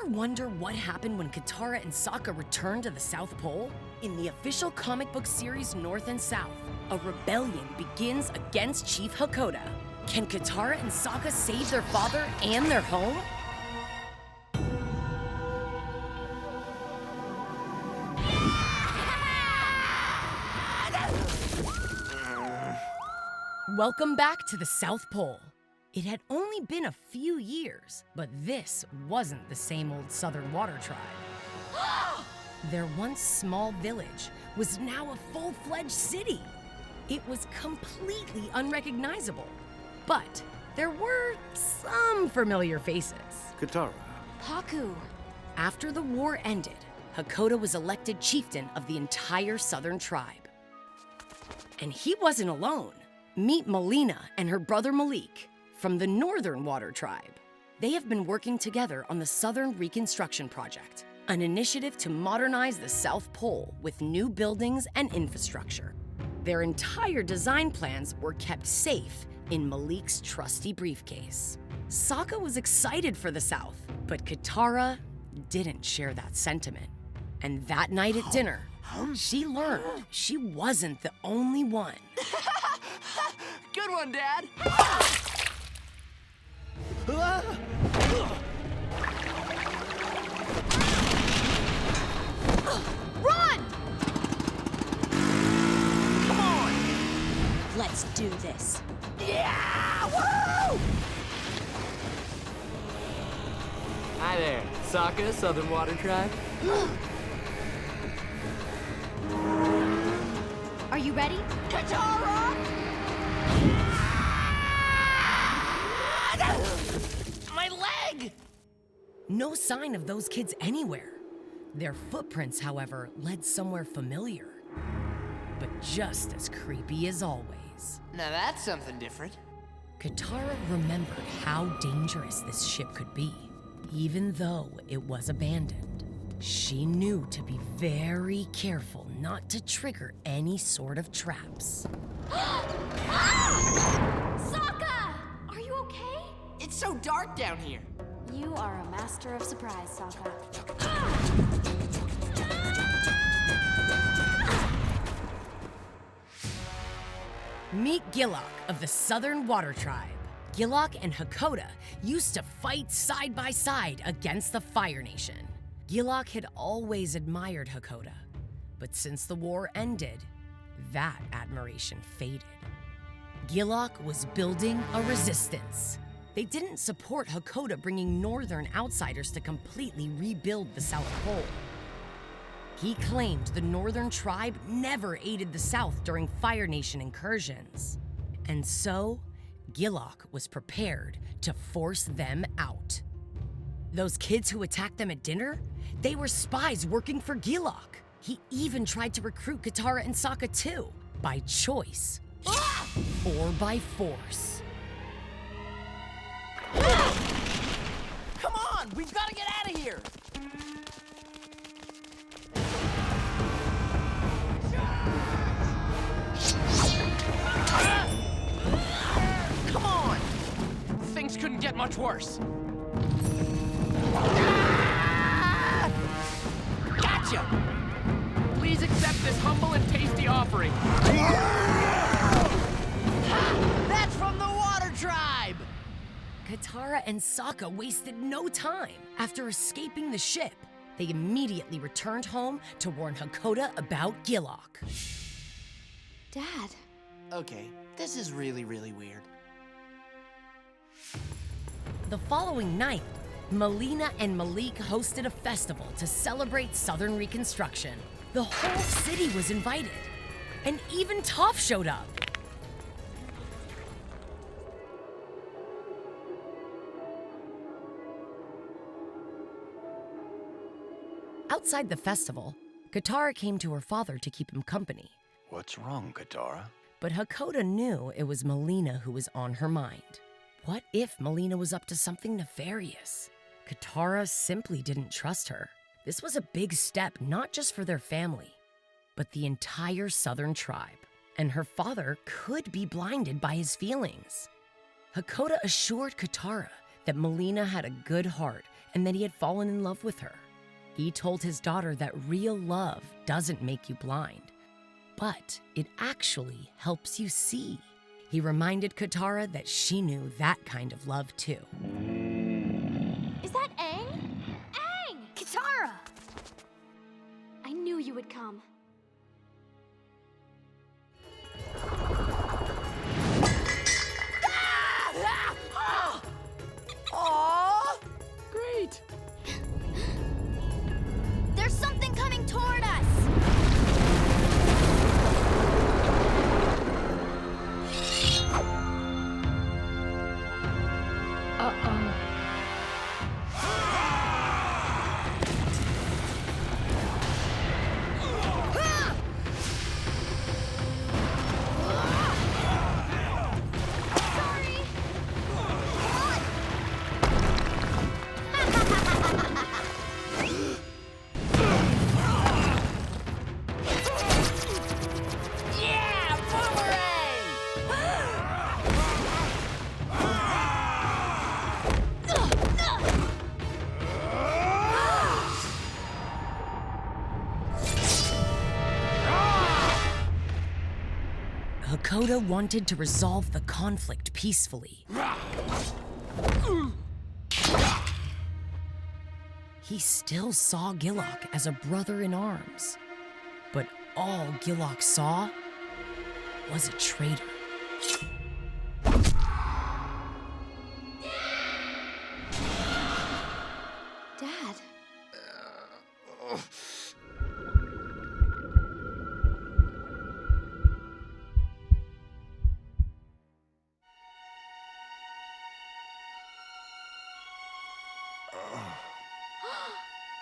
ever wonder what happened when Katara and Sokka returned to the South Pole? In the official comic book series North and South, a rebellion begins against Chief Hakoda. Can Katara and Sokka save their father and their home? Welcome back to the South Pole. It had only been a few years, but this wasn't the same old Southern Water Tribe. Their once small village was now a full-fledged city. It was completely unrecognizable, but there were some familiar faces. Katara. Haku. After the war ended, Hakoda was elected chieftain of the entire Southern Tribe. And he wasn't alone. Meet Melina and her brother Malik from the Northern Water Tribe. They have been working together on the Southern Reconstruction Project, an initiative to modernize the South Pole with new buildings and infrastructure. Their entire design plans were kept safe in Malik's trusty briefcase. Sokka was excited for the South, but Katara didn't share that sentiment. And that night at dinner, she learned she wasn't the only one. Good one, Dad! Run! Come on! Let's do this. Yeah! Woo! Hi there, Sokka, Southern Water Tribe. Are you ready? Katara! My leg! No sign of those kids anywhere. Their footprints, however, led somewhere familiar, but just as creepy as always. Now that's something different. Katara remembered how dangerous this ship could be, even though it was abandoned. She knew to be very careful not to trigger any sort of traps. Sokka! Are you okay? It's so dark down here. You are a master of surprise, Sokka. Meet Gilok of the Southern Water Tribe. Gilok and Hakoda used to fight side by side against the Fire Nation. Gilok had always admired Hakoda, but since the war ended, that admiration faded. Gilok was building a resistance. They didn't support Hakoda bringing northern outsiders to completely rebuild the South Pole. He claimed the Northern Tribe never aided the South during Fire Nation incursions. And so, Gilok was prepared to force them out. Those kids who attacked them at dinner, they were spies working for Gilok. He even tried to recruit Katara and Sokka too, by choice or by force. Come on, we've got to get out of here! Come on! Things couldn't get much worse. Gotcha! Please accept this humble and tasty offering. That's from the Water Tribe! Katara and Sokka wasted no time. After escaping the ship, they immediately returned home to warn Hakoda about Gilok. Dad. Okay, this is really, really weird. The following night, Melina and Malik hosted a festival to celebrate Southern Reconstruction. The whole city was invited, and even Toph showed up. Outside the festival, Katara came to her father to keep him company. What's wrong, Katara? But Hakoda knew it was Melina who was on her mind. What if Melina was up to something nefarious? Katara simply didn't trust her. This was a big step not just for their family, but the entire Southern Tribe. And her father could be blinded by his feelings. Hakoda assured Katara that Melina had a good heart and that he had fallen in love with her. He told his daughter that real love doesn't make you blind, but it actually helps you see. He reminded Katara that she knew that kind of love too. Is that Aang? Aang! Katara! I knew you would come. Aww! Great! There's something coming toward us! Uh-oh. Sorry! Yeah! Boomerang! Hakoda wanted to resolve the conflict peacefully. He still saw Gillock as a brother in arms, but all Gillock saw was a traitor. Dad.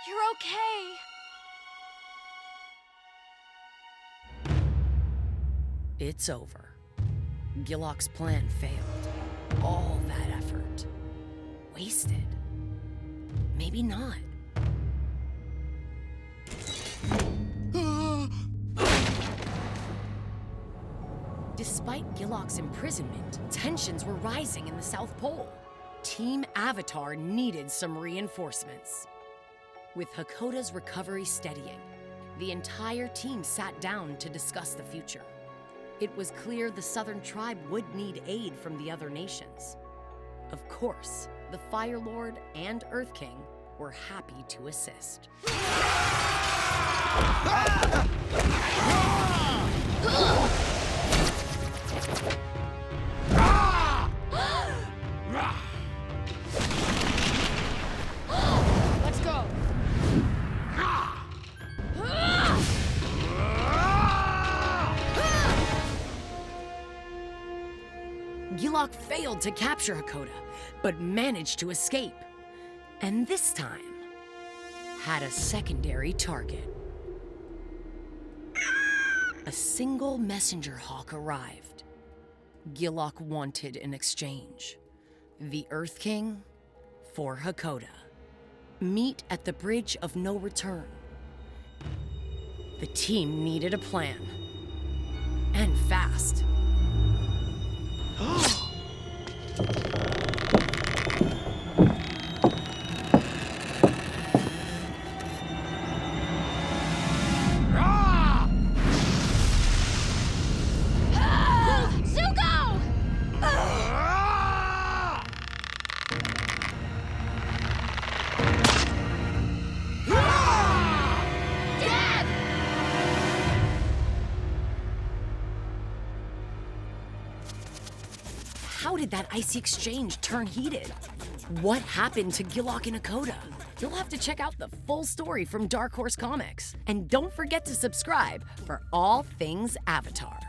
You're okay. It's over. Gillock's plan failed. All that effort. Wasted. Maybe not. Despite Gillock's imprisonment, tensions were rising in the South Pole. Team Avatar needed some reinforcements. With Hakoda's recovery steadying, the entire team sat down to discuss the future. It was clear the Southern Tribe would need aid from the other nations. Of course, the Fire Lord and Earth King were happy to assist. Let's go! Gillock failed to capture Hakoda, but managed to escape. And this time, had a secondary target. A single messenger hawk arrived. Gillock wanted an exchange. The Earth King for Hakoda. Meet at the Bridge of No Return. The team needed a plan. And fast. Zuko! Dad! How did that icy exchange turn heated? What happened to Gillock and Hakoda? You'll have to check out the full story from Dark Horse Comics. And don't forget to subscribe for all things Avatar.